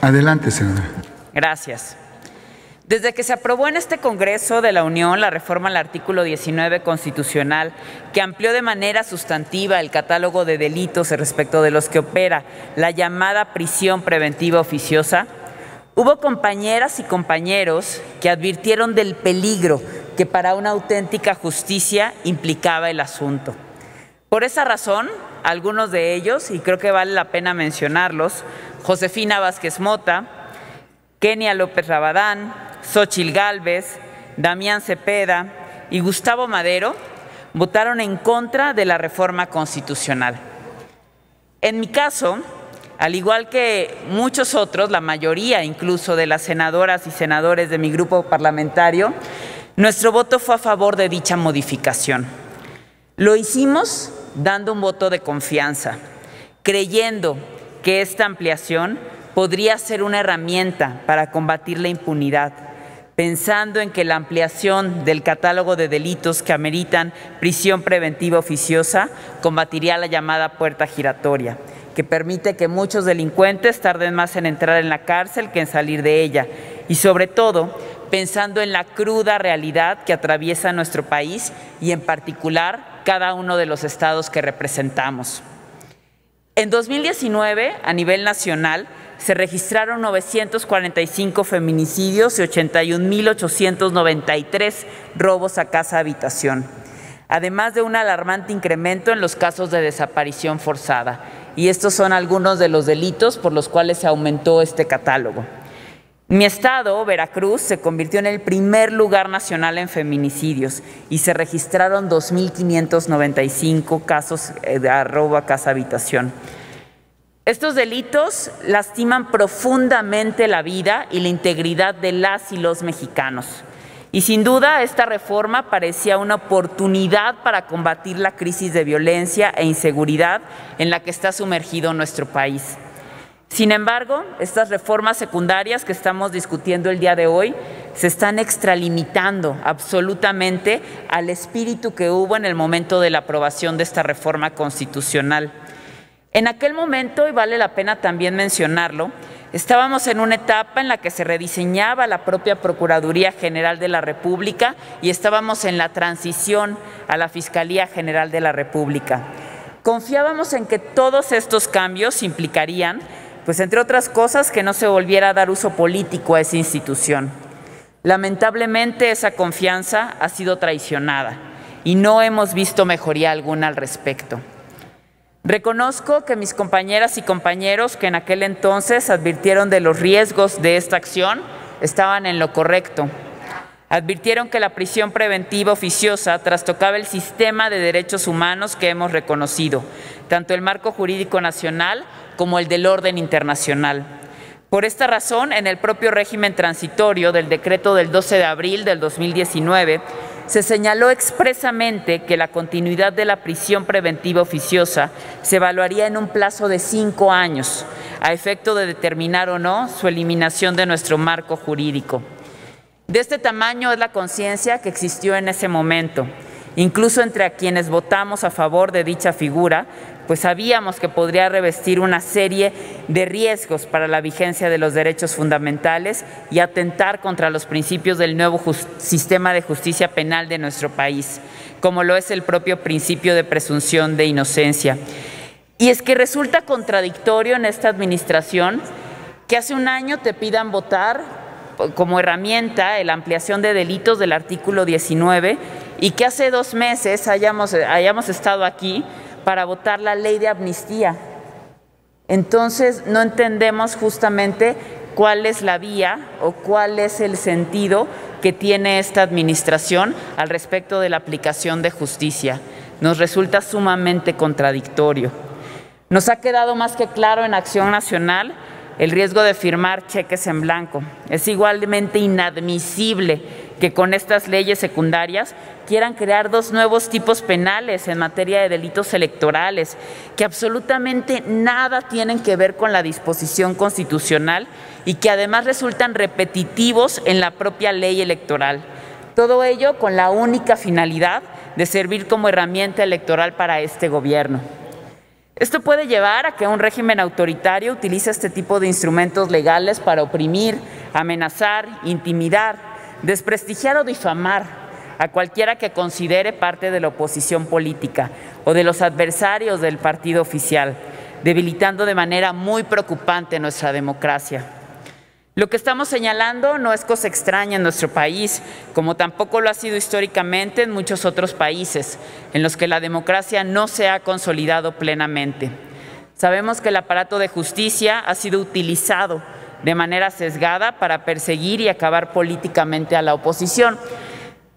Adelante, senadora. Gracias. Desde que se aprobó en este Congreso de la Unión la reforma al artículo 19 constitucional, que amplió de manera sustantiva el catálogo de delitos respecto de los que opera la llamada prisión preventiva oficiosa, hubo compañeras y compañeros que advirtieron del peligro que para una auténtica justicia implicaba el asunto. Por esa razón, algunos de ellos, y creo que vale la pena mencionarlos, Josefina Vázquez Mota, Kenia López Rabadán, Xóchitl Gálvez, Damián Cepeda y Gustavo Madero, votaron en contra de la reforma constitucional. En mi caso, al igual que muchos otros, la mayoría incluso de las senadoras y senadores de mi grupo parlamentario, nuestro voto fue a favor de dicha modificación. Lo hicimos dando un voto de confianza, creyendo que esta ampliación podría ser una herramienta para combatir la impunidad, pensando en que la ampliación del catálogo de delitos que ameritan prisión preventiva oficiosa combatiría la llamada puerta giratoria, que permite que muchos delincuentes tarden más en entrar en la cárcel que en salir de ella, y sobre todo pensando en la cruda realidad que atraviesa nuestro país y en particular cada uno de los estados que representamos. En 2019, a nivel nacional, se registraron 945 feminicidios y 81.893 robos a casa-habitación, además de un alarmante incremento en los casos de desaparición forzada. Y estos son algunos de los delitos por los cuales se aumentó este catálogo. Mi estado, Veracruz, se convirtió en el primer lugar nacional en feminicidios y se registraron 2.595 casos de robo a casa-habitación. Estos delitos lastiman profundamente la vida y la integridad de las y los mexicanos. Y sin duda, esta reforma parecía una oportunidad para combatir la crisis de violencia e inseguridad en la que está sumergido nuestro país. Sin embargo, estas reformas secundarias que estamos discutiendo el día de hoy se están extralimitando absolutamente al espíritu que hubo en el momento de la aprobación de esta reforma constitucional. En aquel momento, y vale la pena también mencionarlo, estábamos en una etapa en la que se rediseñaba la propia Procuraduría General de la República y estábamos en la transición a la Fiscalía General de la República. Confiábamos en que todos estos cambios implicarían, pues entre otras cosas, que no se volviera a dar uso político a esa institución. Lamentablemente, esa confianza ha sido traicionada y no hemos visto mejoría alguna al respecto. Reconozco que mis compañeras y compañeros que en aquel entonces advirtieron de los riesgos de esta acción estaban en lo correcto. Advirtieron que la prisión preventiva oficiosa trastocaba el sistema de derechos humanos que hemos reconocido, tanto el marco jurídico nacional como el del orden internacional. Por esta razón, en el propio régimen transitorio del decreto del 12 de abril del 2019, se señaló expresamente que la continuidad de la prisión preventiva oficiosa se evaluaría en un plazo de 5 años, a efecto de determinar o no su eliminación de nuestro marco jurídico. De este tamaño es la conciencia que existió en ese momento, incluso entre quienes votamos a favor de dicha figura, pues sabíamos que podría revestir una serie de riesgos para la vigencia de los derechos fundamentales y atentar contra los principios del nuevo sistema de justicia penal de nuestro país, como lo es el propio principio de presunción de inocencia. Y es que resulta contradictorio en esta administración que hace un año te pidan votar como herramienta la ampliación de delitos del artículo 19 y que hace 2 meses hayamos estado aquí para votar la ley de amnistía. Entonces, no entendemos justamente cuál es la vía o cuál es el sentido que tiene esta administración al respecto de la aplicación de justicia. Nos resulta sumamente contradictorio. Nos ha quedado más que claro en Acción Nacional el riesgo de firmar cheques en blanco. Es igualmente inadmisible que con estas leyes secundarias quieran crear 2 nuevos tipos penales en materia de delitos electorales que absolutamente nada tienen que ver con la disposición constitucional y que además resultan repetitivos en la propia ley electoral. Todo ello con la única finalidad de servir como herramienta electoral para este gobierno. Esto puede llevar a que un régimen autoritario utilice este tipo de instrumentos legales para oprimir, amenazar, intimidar, desprestigiar o difamar a cualquiera que considere parte de la oposición política o de los adversarios del partido oficial, debilitando de manera muy preocupante nuestra democracia. Lo que estamos señalando no es cosa extraña en nuestro país, como tampoco lo ha sido históricamente en muchos otros países, en los que la democracia no se ha consolidado plenamente. Sabemos que el aparato de justicia ha sido utilizado de manera sesgada para perseguir y acabar políticamente a la oposición.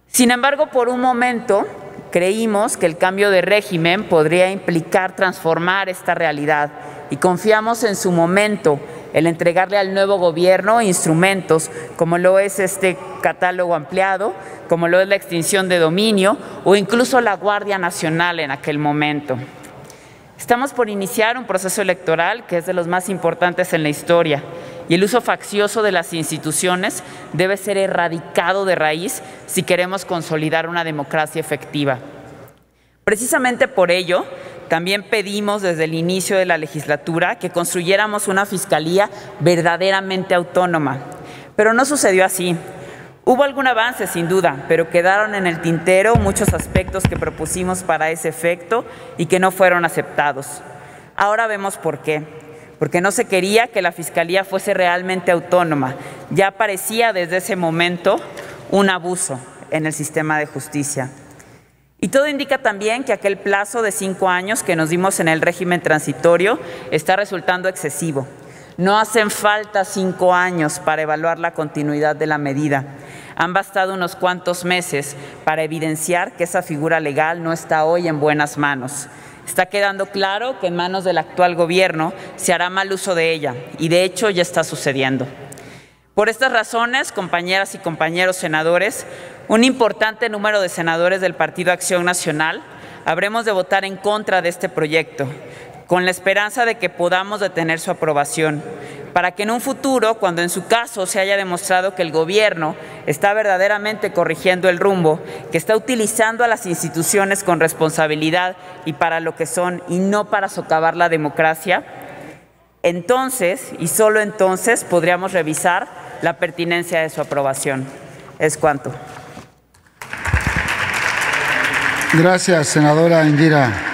Sin embargo, por un momento creímos que el cambio de régimen podría implicar transformar esta realidad y confiamos en su momento el entregarle al nuevo gobierno instrumentos como lo es este catálogo ampliado, como lo es la extinción de dominio o incluso la Guardia Nacional en aquel momento. Estamos por iniciar un proceso electoral que es de los más importantes en la historia y el uso faccioso de las instituciones debe ser erradicado de raíz si queremos consolidar una democracia efectiva. Precisamente por ello, también pedimos desde el inicio de la legislatura que construyéramos una fiscalía verdaderamente autónoma, pero no sucedió así. Hubo algún avance, sin duda, pero quedaron en el tintero muchos aspectos que propusimos para ese efecto y que no fueron aceptados. Ahora vemos por qué. Porque no se quería que la Fiscalía fuese realmente autónoma. Ya parecía desde ese momento un abuso en el sistema de justicia. Y todo indica también que aquel plazo de 5 años que nos dimos en el régimen transitorio está resultando excesivo. No hacen falta 5 años para evaluar la continuidad de la medida. Han bastado unos cuantos meses para evidenciar que esa figura legal no está hoy en buenas manos. Está quedando claro que en manos del actual gobierno se hará mal uso de ella y de hecho ya está sucediendo. Por estas razones, compañeras y compañeros senadores, un importante número de senadores del Partido Acción Nacional habremos de votar en contra de este proyecto, con la esperanza de que podamos detener su aprobación, para que en un futuro, cuando en su caso se haya demostrado que el gobierno está verdaderamente corrigiendo el rumbo, que está utilizando a las instituciones con responsabilidad y para lo que son, y no para socavar la democracia, entonces, y solo entonces, podríamos revisar la pertinencia de su aprobación. Es cuanto. Gracias, senadora Indira